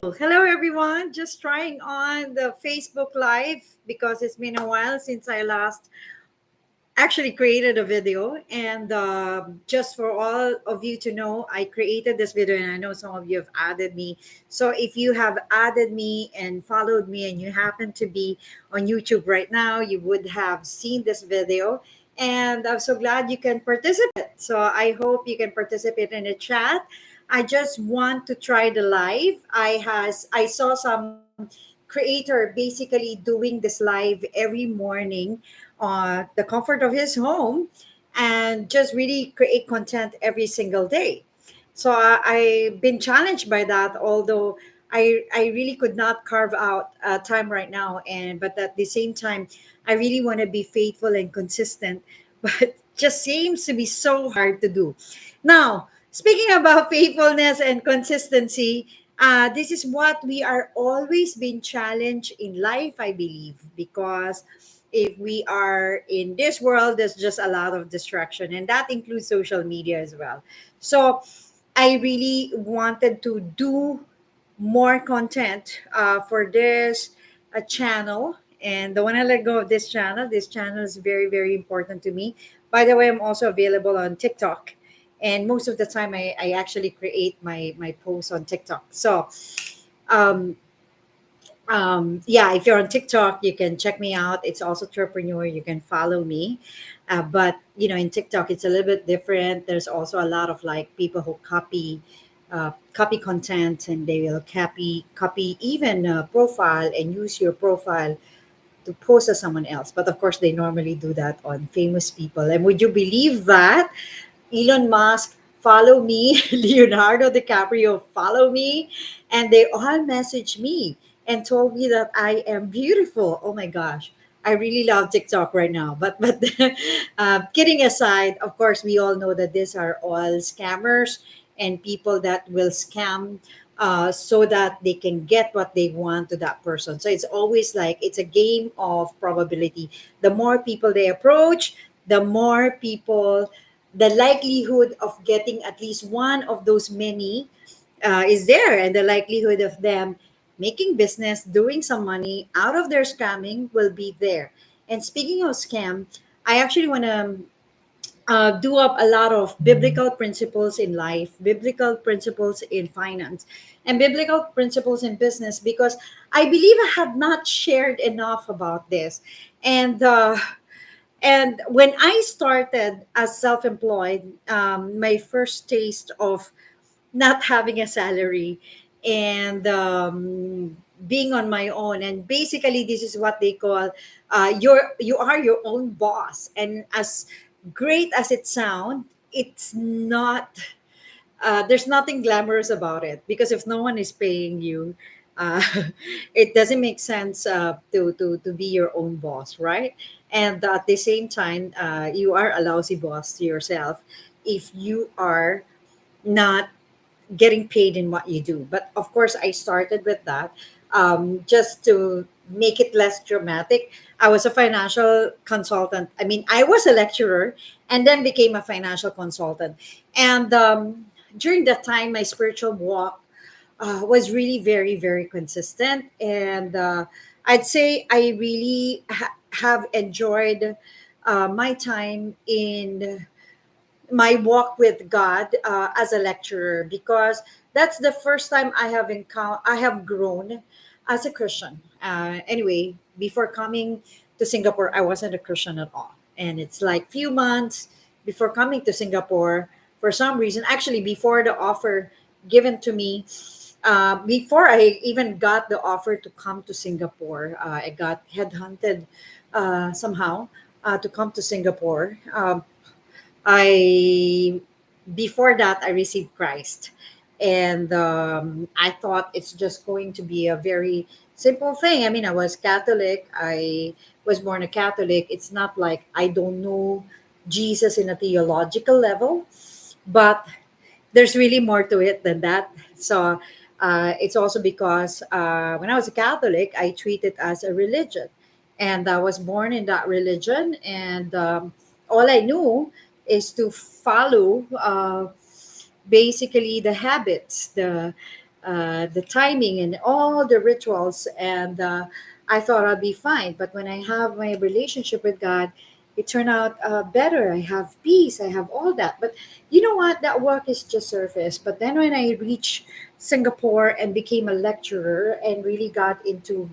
Hello everyone. Just trying on the Facebook Live because it's been a while since I last actually created a video. And just for all of you to know, I created this video and I know some of you have added me. So if you have added me and followed me and you happen to be on YouTube right now, you would have seen this video. And I'm so glad you can participate. So I hope you can participate in the chat. I just want to try the live. I saw some creator basically doing this live every morning the comfort of his home and just really create content every single day. So I've been challenged by that, although I really could not carve out time right now. And but at the same time, I really want to be faithful and consistent, but just seems to be so hard to do. Now, speaking about faithfulness and consistency, this is what we are always being challenged in life, I believe, because if we are in this world, there's just a lot of distraction, and that includes social media as well. So I really wanted to do more content for this channel. And don't want to let go of this channel. This channel is very, very important to me. By the way, I'm also available on TikTok. And most of the time, I actually create my posts on TikTok. So, um, yeah, if you're on TikTok, you can check me out. It's also Entrepreneur. You can follow me. But in TikTok, it's a little bit different. There's also a lot of like people who copy content, and they will copy even a profile and use your profile to post as someone else. But of course, they normally do that on famous people. And would you believe that Elon Musk follow me, Leonardo DiCaprio follow me, and they all messaged me and told me that I am beautiful. Oh my gosh. I really love TikTok right now. But kidding aside, of course, we all know that these are all scammers and people that will scam so that they can get what they want to that person. So it's always like it's a game of probability. The more people they approach, the more people, the likelihood of getting at least one of those many is there, and the likelihood of them making business, doing some money out of their scamming will be there. And speaking of scam, I actually want to do up a lot of biblical principles in life, biblical principles in finance, and biblical principles in business because I believe I have not shared enough about this. And and when I started as self-employed, my first taste of not having a salary and being on my own, and basically this is what they call you are your own boss. And as great as it sounds, it's not there's nothing glamorous about it, because if no one is paying you, uh, it doesn't make sense to be your own boss, right? And at the same time, you are a lousy boss to yourself if you are not getting paid in what you do. But of course, I started with that just to make it less dramatic. I was a financial consultant. I mean, I was a lecturer and then became a financial consultant. And during that time, my spiritual walk was really very, very consistent. And I'd say I really have enjoyed my time in my walk with God as a lecturer, because that's the first time I have grown as a Christian. Anyway, before coming to Singapore, I wasn't a Christian at all, and it's like few months before coming to Singapore, for some reason, actually before the offer given to me, before I even got the offer to come to Singapore, I got headhunted somehow to come to Singapore. I Before that I received Christ, and I thought it's just going to be a very simple thing. I mean, I was Catholic. I was born a Catholic. It's not like I don't know Jesus in a theological level, but there's really more to it than that. So it's also because when I was a Catholic, I treat it as a religion, and I was born in that religion, and all I knew is to follow basically the habits, the timing and all the rituals, and I thought I'll be fine. But when I have my relationship with God, it turned out better. I have peace. I have all that. But you know what? That work is just surface. But then when I reached Singapore and became a lecturer and really got into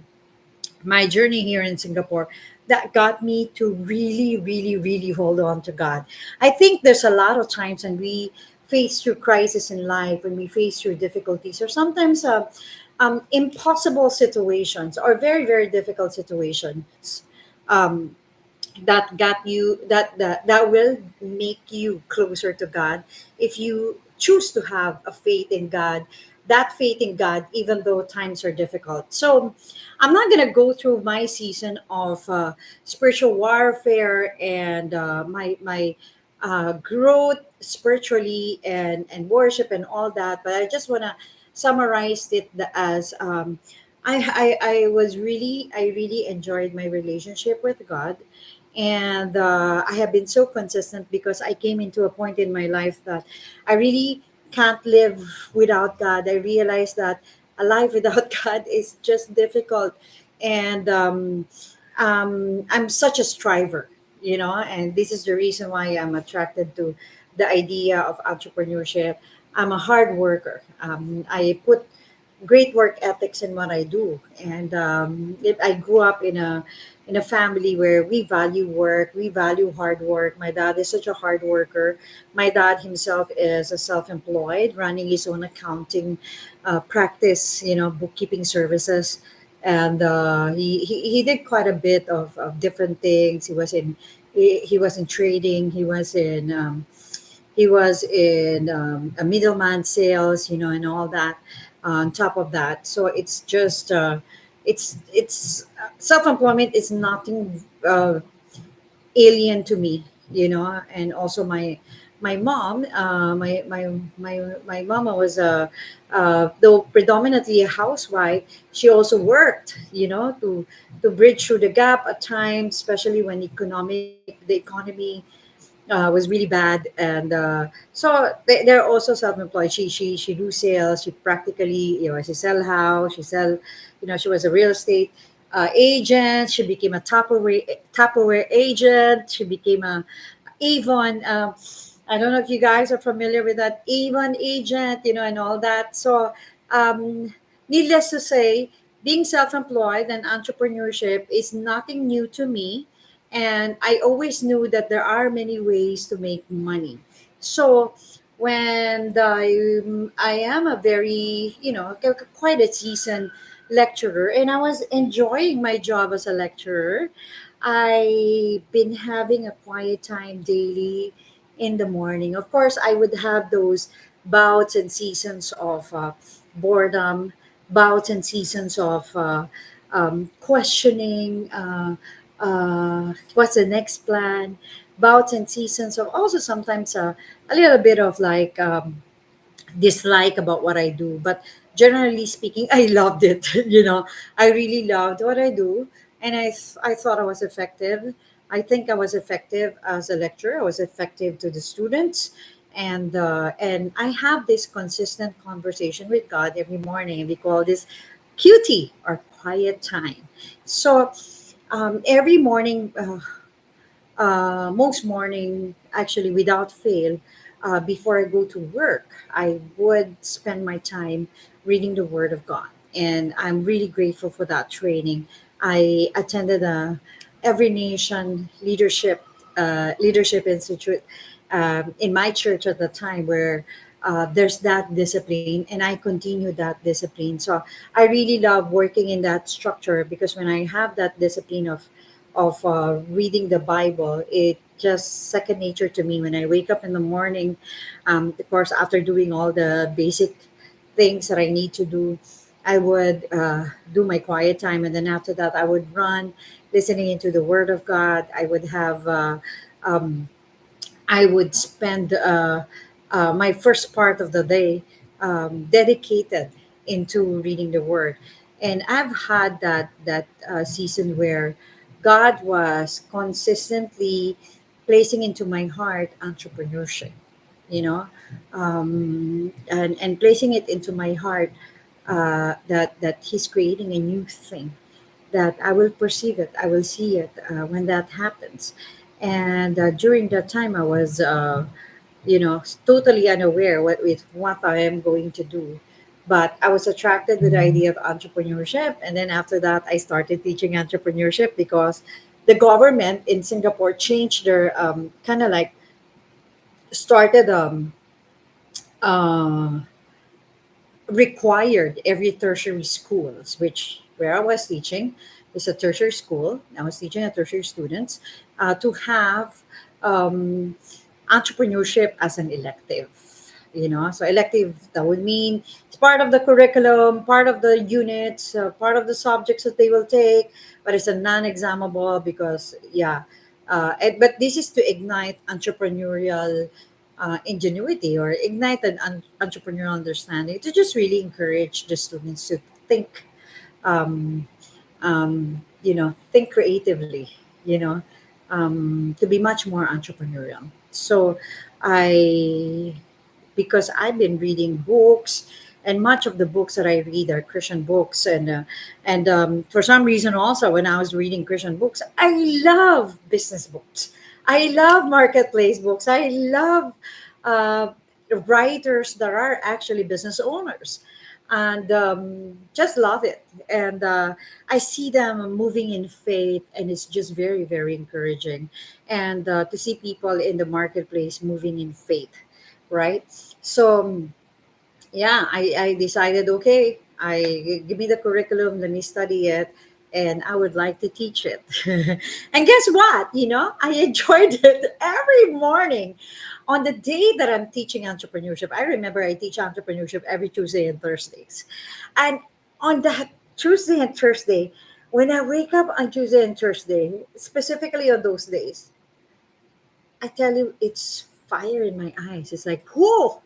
my journey here in Singapore, that got me to really, really, really hold on to God. I think there's a lot of times when we face through crisis in life, when we face through difficulties, or sometimes impossible situations or very, very difficult situations. Um, that got you that will make you closer to God if you choose to have a faith in God, that faith in God, even though times are difficult. So I'm not going to go through my season of spiritual warfare and my growth spiritually and worship and all that, but I just want to summarize it as I was really, I really enjoyed my relationship with God, and I have been so consistent because I came into a point in my life that I really can't live without God. I realized that a life without God is just difficult, and I'm such a striver, and this is the reason why I'm attracted to the idea of entrepreneurship. I'm a hard worker. I put great work ethics in what I do. And I grew up in a family where we value work, we value hard work. My dad is such a hard worker. My dad himself is a self-employed, running his own accounting practice, bookkeeping services. And he did quite a bit of different things. He was in trading. He was in a middleman sales, and all that. On top of that, so it's just it's self-employment is nothing alien to me, and also my mom, my mama was though predominantly a housewife, she also worked, to bridge through the gap at times, especially when the economy was really bad, and so they're also self-employed. She do sales. She practically, she sell house. She was a real estate agent. She became a Tupperware agent. She became a Avon. I don't know if you guys are familiar with that Avon agent, and all that. So, um, needless to say, being self-employed and entrepreneurship is nothing new to me, and I always knew that there are many ways to make money. So when I am a very, quite a seasoned lecturer, and I was enjoying my job as a lecturer. I've been having a quiet time daily in the morning. Of course, I would have those bouts and seasons of boredom, bouts and seasons of questioning. What's the next plan, bouts and seasons of also sometimes a little bit of like dislike about what I do, but generally speaking, I loved it. I really loved what I do, and I thought I was effective. I think I was effective as a lecturer. I was effective to the students, and I have this consistent conversation with God every morning, and we call this QT or quiet time. So every morning. Most morning, actually, without fail, before I go to work, I would spend my time reading the Word of God, and I'm really grateful for that training. I attended a Every Nation Leadership Institute in my church at the time, where there's that discipline, and I continue that discipline. So I really love working in that structure, because when I have that discipline of reading the Bible, it just second nature to me. When I wake up in the morning, of course, after doing all the basic things that I need to do, I would do my quiet time, and then after that, I would run, listening into the Word of God. Um, I would spend my first part of the day dedicated into reading the Word, and I've had that season where God was consistently placing into my heart entrepreneurship, and placing it into my heart. that he's creating a new thing, that I will perceive it, I will see it when that happens. And during that time, I was, totally unaware with what I am going to do. But I was attracted with the idea of entrepreneurship. And then after that, I started teaching entrepreneurship because the government in Singapore changed their kind of like started uh, required every tertiary schools, which where I was teaching is a tertiary school. I was teaching a tertiary students to have um, entrepreneurship as an elective. So elective, that would mean it's part of the curriculum, part of the units, part of the subjects that they will take, but it's a non-examinable because but this is to ignite entrepreneurial ingenuity or ignite an entrepreneurial understanding, to just really encourage the students to think, um, think creatively, you know, to be much more entrepreneurial. So I, because I've been reading books, and much of the books that I read are Christian books, and for some reason also when I was reading Christian books, I love business books. I love marketplace books. I love uh, writers that are actually business owners, and just love it. And I see them moving in faith, and it's just very, very encouraging. And to see people in the marketplace moving in faith, right? So yeah, I decided, okay, I give me the curriculum, let me study it, and I would like to teach it. And guess what? I enjoyed it every morning. On the day that I'm teaching entrepreneurship, I remember I teach entrepreneurship every Tuesday and Thursdays. And on that Tuesday and Thursday, when I wake up on Tuesday and Thursday, specifically on those days, I tell you, it's fire in my eyes. It's like, whoa,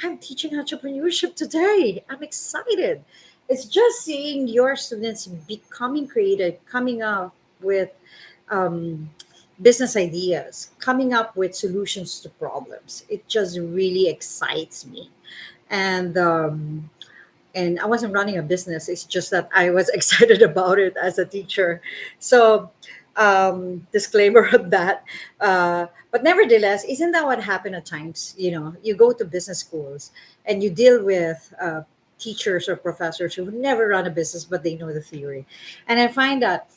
I'm teaching entrepreneurship today. I'm excited. It's just seeing your students becoming creative, coming up with um, business ideas, coming up with solutions to problems. It just really excites me. And I wasn't running a business. It's just that I was excited about it as a teacher. So, disclaimer of that. But nevertheless, isn't that what happened at times? You go to business schools and you deal with teachers or professors who never run a business, but they know the theory. And I find that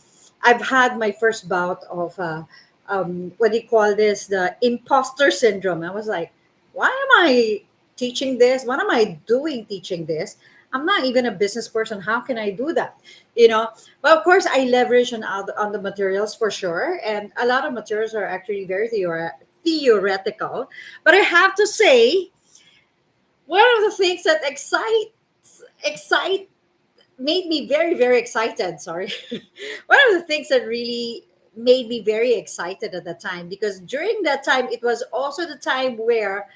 I've had my first bout of what do you call this? The imposter syndrome. I was like, why am I teaching this? What am I doing teaching this? I'm not even a business person. How can I do that? But of course, I leverage on the materials for sure. And a lot of materials are actually very theoretical. But I have to say, one of the things that excite made me very, very excited. Sorry. One of the things that really made me very excited at the time, because during that time, it was also the time where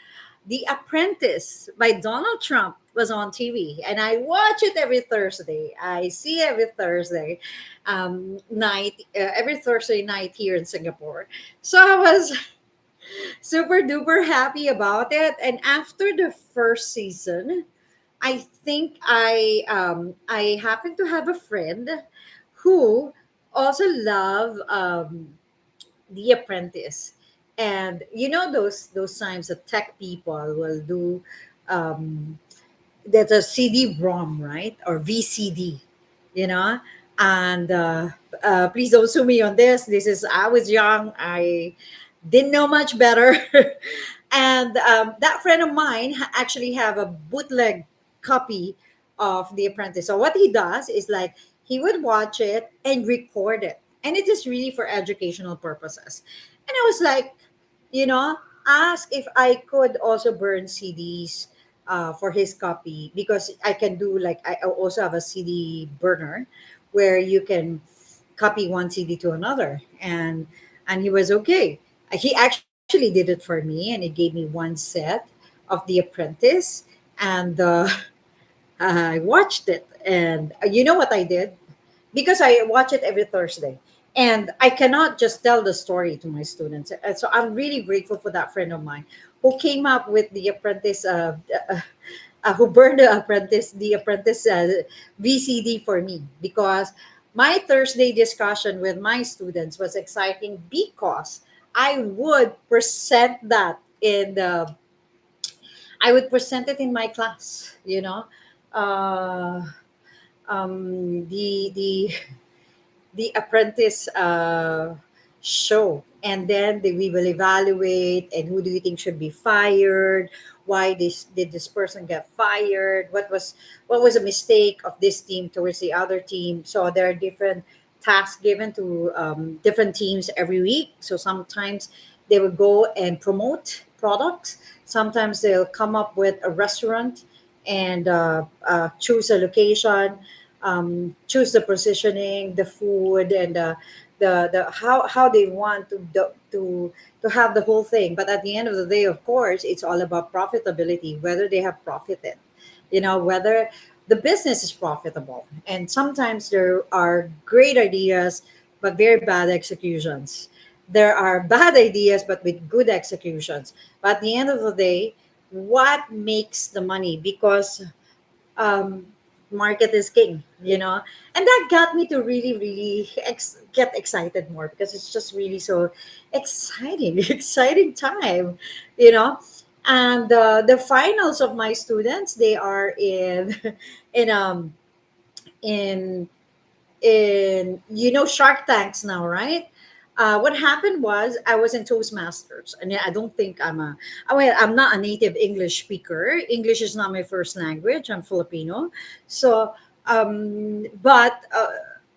The Apprentice by Donald Trump was on TV, and I watch it every Thursday. I see every Thursday night, every Thursday night here in Singapore. So I was super duper happy about it. And after the first season, I think I happen to have a friend who also love The Apprentice. And those times that tech people will do, um, there's a CD-ROM, right? Or VCD, you know? And please don't sue me on this. I was young. I didn't know much better. And that friend of mine actually have a bootleg copy of The Apprentice. So what he does is like he would watch it and record it. And it is really for educational purposes. And I was like, you know, ask if I could also burn CDs for his copy, because I can do, like, I also have a CD burner where you can copy one CD to another, and he was okay. He actually did it for me, and he gave me one set of The Apprentice, and I watched it, and you know what I did? Because I watch it every Thursday. And I cannot just tell the story to my students. And so I'm really grateful for that friend of mine who came up with The Apprentice who burned the apprentice VCD for me, because my Thursday discussion with my students was exciting because I would present that in the I would present it in my class. Uh, the the apprentice show, and then we will evaluate, and who do you think should be fired, why this did this person get fired, what was a mistake of this team towards the other team. So there are different tasks given to different teams every week. So sometimes they will go and promote products, sometimes they'll come up with a restaurant and choose a location, choose the positioning, the food, and the how they want to have the whole thing. But at the end of the day, of course, it's all about profitability, whether they have profited, whether the business is profitable. And sometimes there are great ideas, but very bad executions. There are bad ideas, but with good executions. But at the end of the day, what makes the money? Because um, market is king, and that got me to really, really get excited more, because it's just really so exciting, exciting time, you know. And the finals of my students, they are in in in Shark Tanks now, right? What happened was I was in Toastmasters, and I don't think I'm not a native English speaker. English is not my first language. I'm Filipino, so but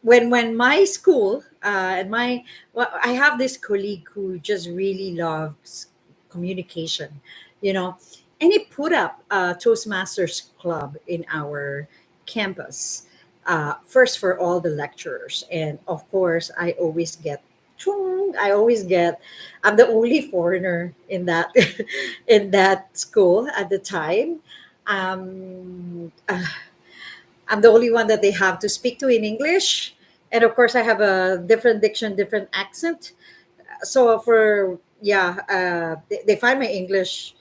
when my school and my well, I have this colleague who just really loves communication, you know, and he put up a Toastmasters club in our campus, first for all the lecturers. And of course, I always get, I'm the only foreigner in that in that school at the time. I'm the only one that they have to speak to in English. And of course, I have a different diction, different accent. So they find my English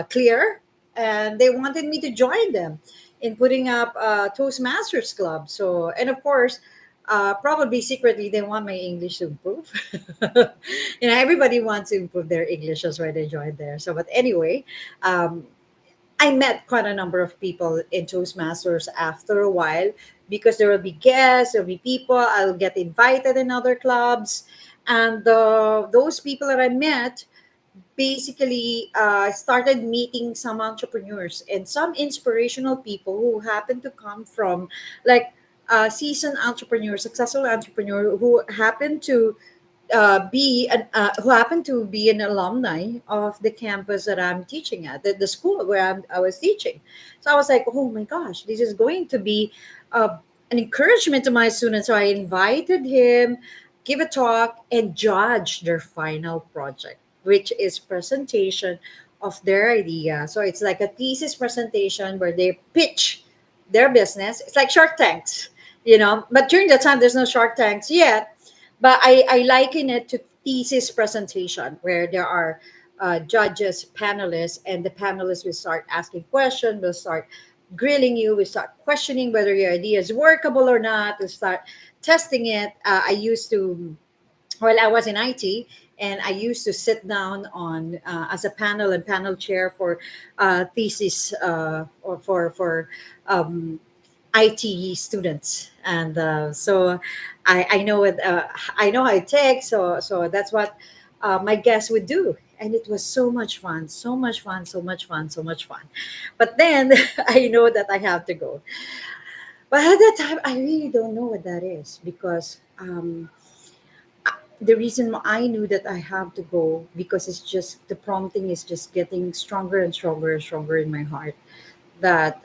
clear, and they wanted me to join them in putting up a Toastmasters club. So, and of course, probably secretly they want my English to improve. Everybody wants to improve their English. That's why they joined there. So, but anyway, um, I met quite a number of people in Toastmasters after a while, because there will be guests, there will be people, I'll get invited in other clubs. And those people that I met basically started meeting some entrepreneurs and some inspirational people who happen to come from, like, seasoned entrepreneur, successful entrepreneur, who happen to be an alumni of the campus that I'm teaching at, the school where I was teaching. So I was like, oh my gosh, this is going to be uh, an encouragement to my students. So I invited him, give a talk, and judge their final project, which is presentation of their idea. So it's like a thesis presentation where they pitch their business. It's like Shark Tanks, But during that time, there's no Shark Tanks yet, but I liken it to thesis presentation, where there are judges, panelists, and the panelists will start asking questions, will start grilling you, will start questioning whether your idea is workable or not, will start testing it. I used to, well, I was in IT, and I used to sit down on as a panel chair for thesis, or for um, IT students. And so I know it. I know how it takes. So that's what my guests would do, and it was so much fun, so much fun, so much fun, so much fun. But then I know that I have to go. But at that time, I really don't know what that is, because the reason I knew that I have to go, because it's just the prompting is just getting stronger and stronger and stronger in my heart, that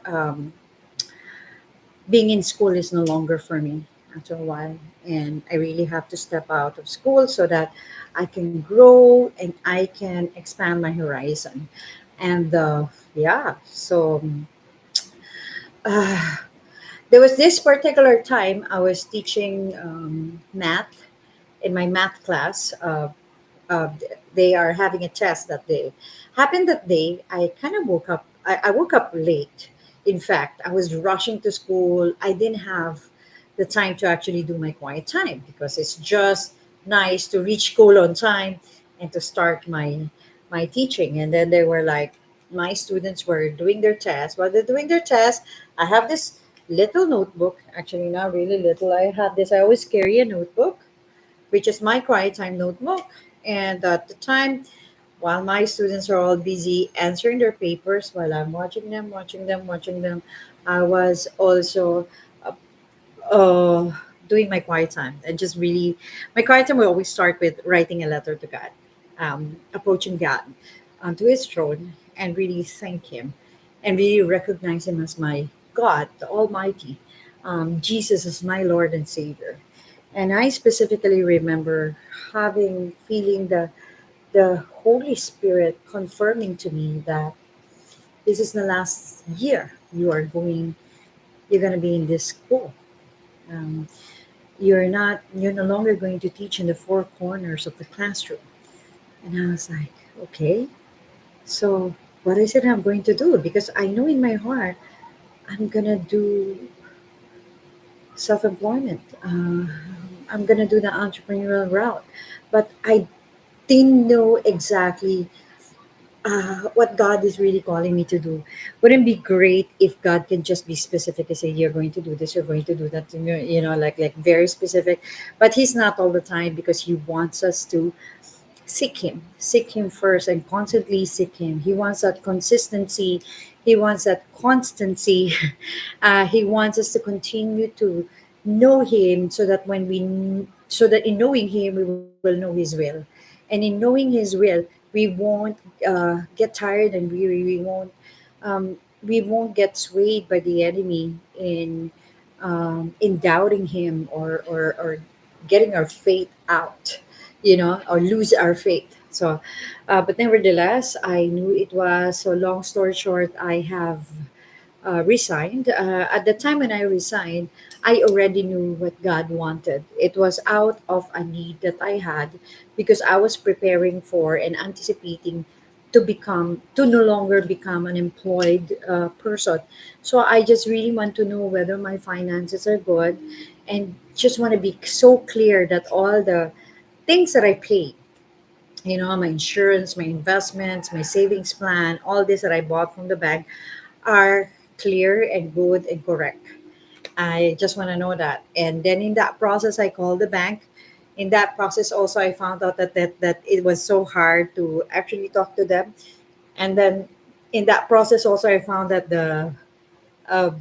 being in school is no longer for me after a while, and I really have to step out of school so that I can grow and I can expand my horizon. And uh, there was this particular time I was teaching math in my math class. They are having a test that day. Happened that day, I kind of woke up I woke up late. In fact, I was rushing to school. I didn't have the time to actually do my quiet time because it's just nice to reach school on time and to start my teaching. And then they were like, my students were doing their tests. While they're doing their tests, I have this little notebook. Actually, not really little. I have this. I always carry a notebook, which is my quiet time notebook. And at the time, while my students are all busy answering their papers, while I'm watching them, I was also uh, uh, doing my quiet time. And just really, my quiet time will always start with writing a letter to God, approaching God onto his throne and really thank him and really recognize him as my God, the Almighty, Jesus as my Lord and Savior. And I specifically remember feeling the Holy Spirit confirming to me that this is the last year you're going to be in this school. Um, you're no longer going to teach in the four corners of the classroom. And I was like, okay, so what is it I'm going to do? Because I know in my heart I'm going to do self-employment. I'm going to do the entrepreneurial route. But I didn't know exactly what God is really calling me to do. Wouldn't it be great if God can just be specific and say, "You're going to do this, you're going to do that," like very specific. But He's not all the time because He wants us to seek Him first, and constantly seek Him. He wants that consistency. He wants that constancy. He wants us to continue to know Him, so that in knowing Him, we will know His will, and in knowing His will, we won't get tired and weary. We won't get swayed by the enemy in doubting Him, or getting our faith out, or lose our faith. So, but nevertheless, I knew it was. So, long story short, I have resigned. At the time when I resigned, I already knew what God wanted. It was out of a need that I had because I was preparing for and anticipating to no longer become an employed person. So I just really want to know whether my finances are good, and just want to be so clear that all the things that I pay, my insurance, my investments, my savings plan, all this that I bought from the bank are clear and good and correct. I just want to know that. And then in that process, I called the bank. In that process, also, I found out that it was so hard to actually talk to them. And then in that process, also, I found that the uh,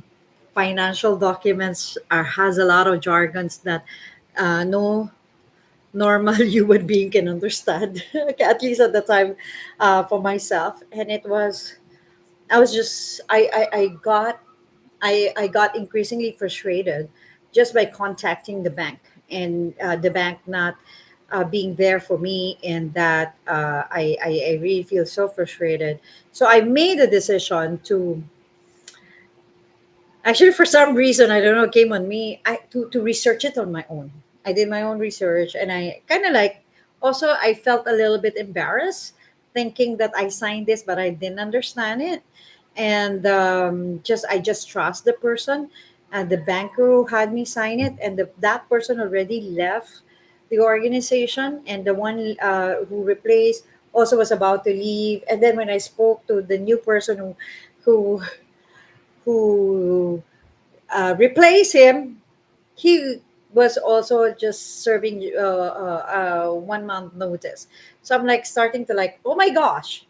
financial documents has a lot of jargons that no normal human being can understand. At least at the time, for myself. And it was, I was just, I got increasingly frustrated just by contacting the bank, and the bank not being there for me, and that I really feel so frustrated. So I made a decision to actually, for some reason, I don't know, it came on me, to research it on my own. I did my own research, and I kind of like, also, I felt a little bit embarrassed thinking that I signed this, but I didn't understand it. And I just trust the person, and the banker who had me sign it, and that person already left the organization, and the one who replaced also was about to leave. And then when I spoke to the new person who who replace him, he was also just serving 1 month notice. So I'm like starting to like, oh my gosh,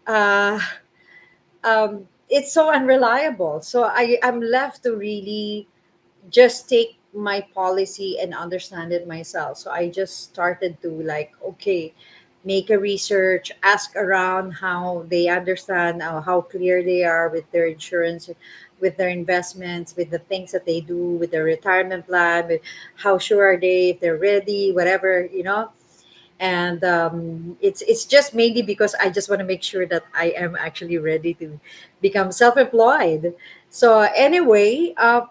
uh, it's so unreliable. So I'm left to really just take my policy and understand it myself. So I just started to like, okay, make a research, ask around how they understand, how clear they are with their insurance, with their investments, with the things that they do, with their retirement plan, with how sure are they if they're ready, whatever. And it's just mainly because I just want to make sure that I am actually ready to become self-employed. So anyway, I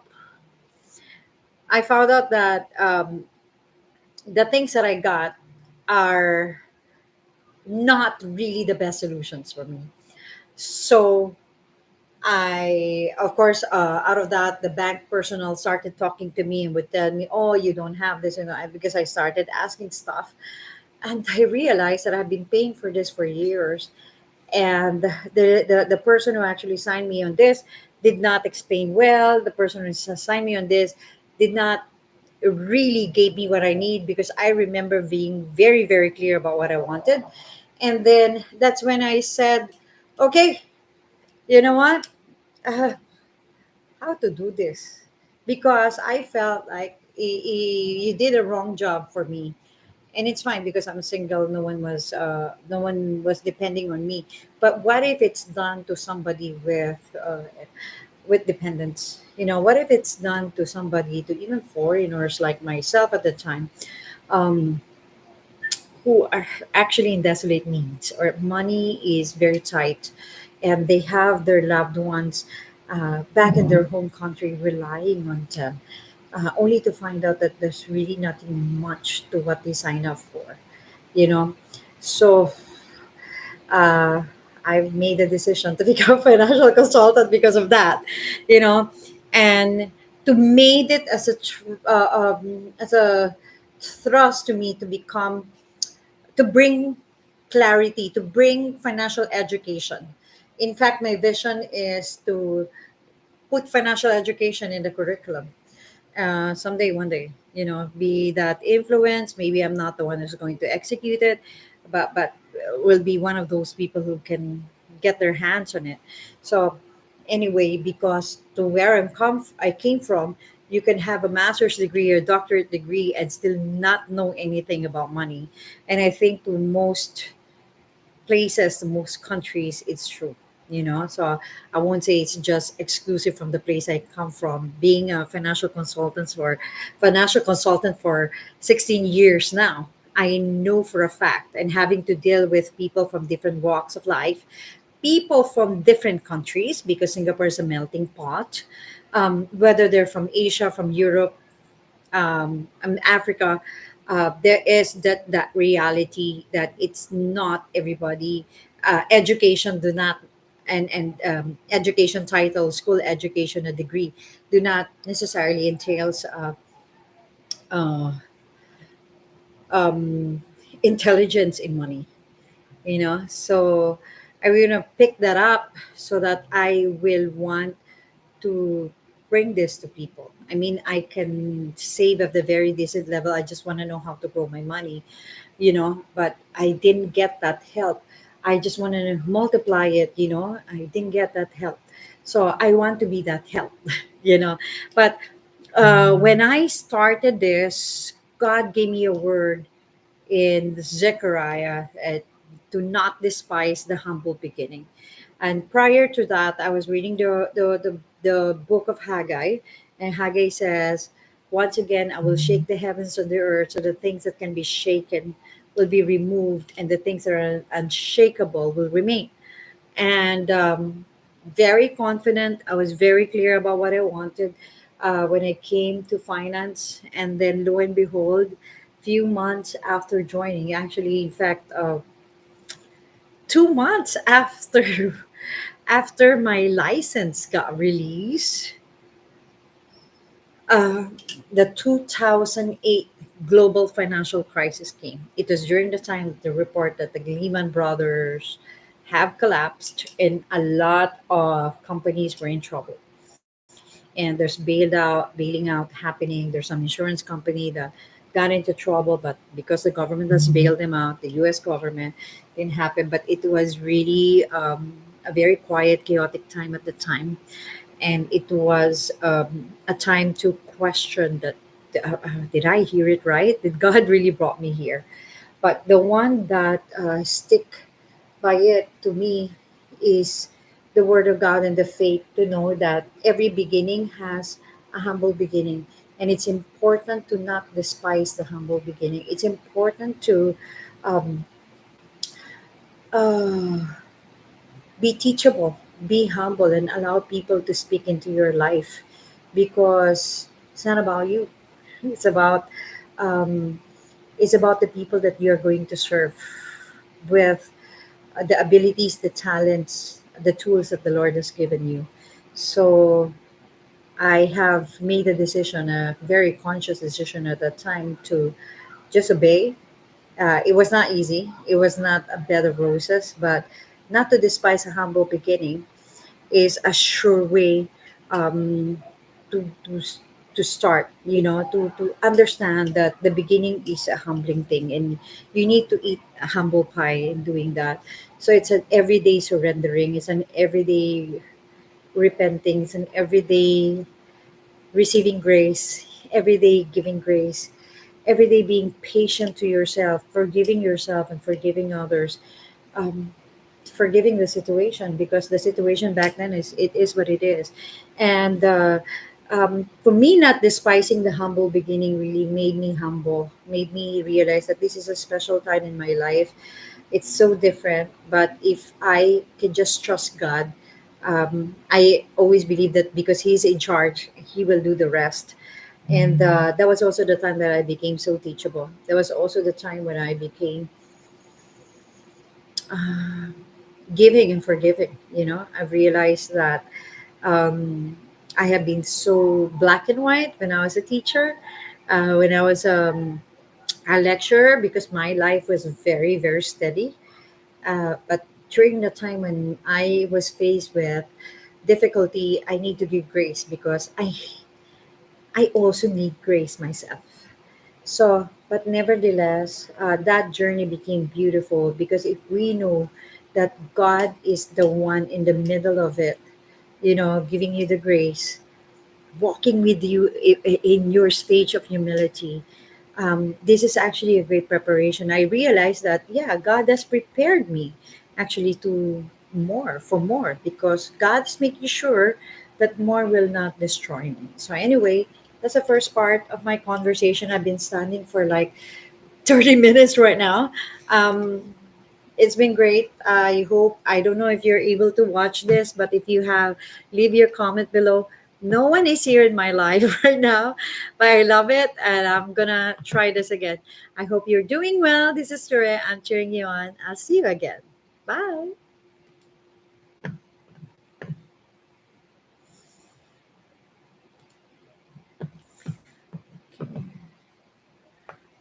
found out that the things that I got are not really the best solutions for me. So Of course, out of that, the bank personnel started talking to me and would tell me, "Oh, you don't have this," because I started asking stuff, and I realized that I've been paying for this for years, and the person who actually signed me on this did not explain well. The person who signed me on this did not really gave me what I need, because I remember being very, very clear about what I wanted. And then that's when I said, okay, you know what? Uh, how to do this? Because I felt like you did a wrong job for me. And it's fine because I'm single. No one was depending on me. But what if it's done to somebody with dependents? What if it's done to somebody, to even foreigners like myself at the time, um, who are actually in desolate needs, or money is very tight, and they have their loved ones back in their home country relying on them, only to find out that there's really nothing much to what they sign up for, you know? So uh, I've made a decision to become a financial consultant because of that, you know, and to made it as a thrust to me to become, to bring clarity, to bring financial education. In fact, my vision is to put financial education in the curriculum. Someday, one day, be that influence. Maybe I'm not the one who's going to execute it, but will be one of those people who can get their hands on it. So anyway, because to where I came from, you can have a master's degree or doctorate degree and still not know anything about money. And I think to most places, most countries, it's true. So I won't say it's just exclusive from the place I come from. Being a financial consultant for 16 years now, I know for a fact, and having to deal with people from different walks of life, people from different countries, because Singapore is a melting pot, whether they're from Asia, from Europe, Africa, there is that reality that it's not everybody. Education do not, and education title, school education, a degree, do not necessarily entails uh, um, intelligence in money. So I will pick that up so that I will want to bring this to people. I mean, I can save at the very decent level. I just want to know how to grow my money, but I didn't get that help. I just want to multiply it, I didn't get that help. So I want to be that help, you know. But when I started this, God gave me a word in Zechariah, do not despise the humble beginning. And prior to that, I was reading the book of Haggai, and Haggai says, once again, I will shake the heavens and the earth, so the things that can be shaken will be removed, and the things that are unshakable will remain. And very confident. I was very clear about what I wanted when it came to finance. And then, lo and behold, few months after joining, actually, in fact, 2 months after after my license got released, uh, the 2008 global financial crisis came. It was during the time that the report that the Lehman Brothers have collapsed and a lot of companies were in trouble. And there's bailing out happening. There's some insurance company that got into trouble, but because the government has bailed them out, the U.S. government, didn't happen. But it was really a very quiet, chaotic time at the time, and it was a time to question that, did I hear it right? Did God really brought me here? But the one that stick by it to me is the word of God and the faith, to know that every beginning has a humble beginning. And it's important to not despise the humble beginning. It's important to um, uh, be teachable, be humble, and allow people to speak into your life, because it's not about you. It's about um, it's about the people that you're going to serve with, the abilities, the talents, the tools that the Lord has given you. So I have made a decision, a very conscious decision at that time, to just obey. It was not easy. It was not a bed of roses, but not to despise a humble beginning is a sure way um, to, to to start. To understand that the beginning is a humbling thing, and you need to eat a humble pie in doing that. So it's an everyday surrendering. It's an everyday repenting. It's an everyday receiving grace. Everyday giving grace. Everyday being patient to yourself, forgiving yourself and forgiving others. Um, Forgiving the situation, because the situation back then is what it is. And for me, not despising the humble beginning really made me humble, made me realize that this is a special time in my life. It's so different, but if I can just trust God, I always believe that because He's in charge, He will do the rest. And that was also the time that I became so teachable. That was also the time when I became uh, giving and forgiving. I've realized that um, I have been so black and white when I was a teacher, when I was a lecturer, because my life was very, very steady. But during the time when I was faced with difficulty, I need to give grace, because I also need grace myself. So, but nevertheless, that journey became beautiful, because if we know that God is the one in the middle of it, giving you the grace, walking with you in your stage of humility, this is actually a great preparation. I realized that, yeah, God has prepared me actually to for more, because God's making sure that more will not destroy me. So, anyway, that's the first part of my conversation. I've been standing for like 30 minutes right now. Um, it's been great. I don't know if you're able to watch this, but if you have, leave your comment below. No one is here in my life right now, but I love it, and I'm gonna try this again. I hope you're doing well. This is Ture. I'm cheering you on. I'll see you again. Bye.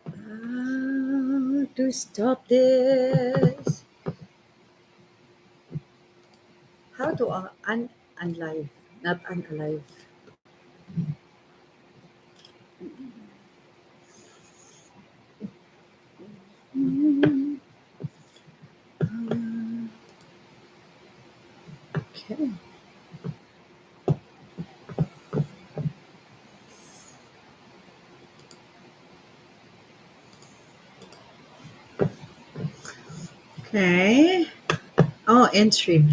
How to stop this? How to unlive, not unalive. Okay. Okay. Oh, in stream.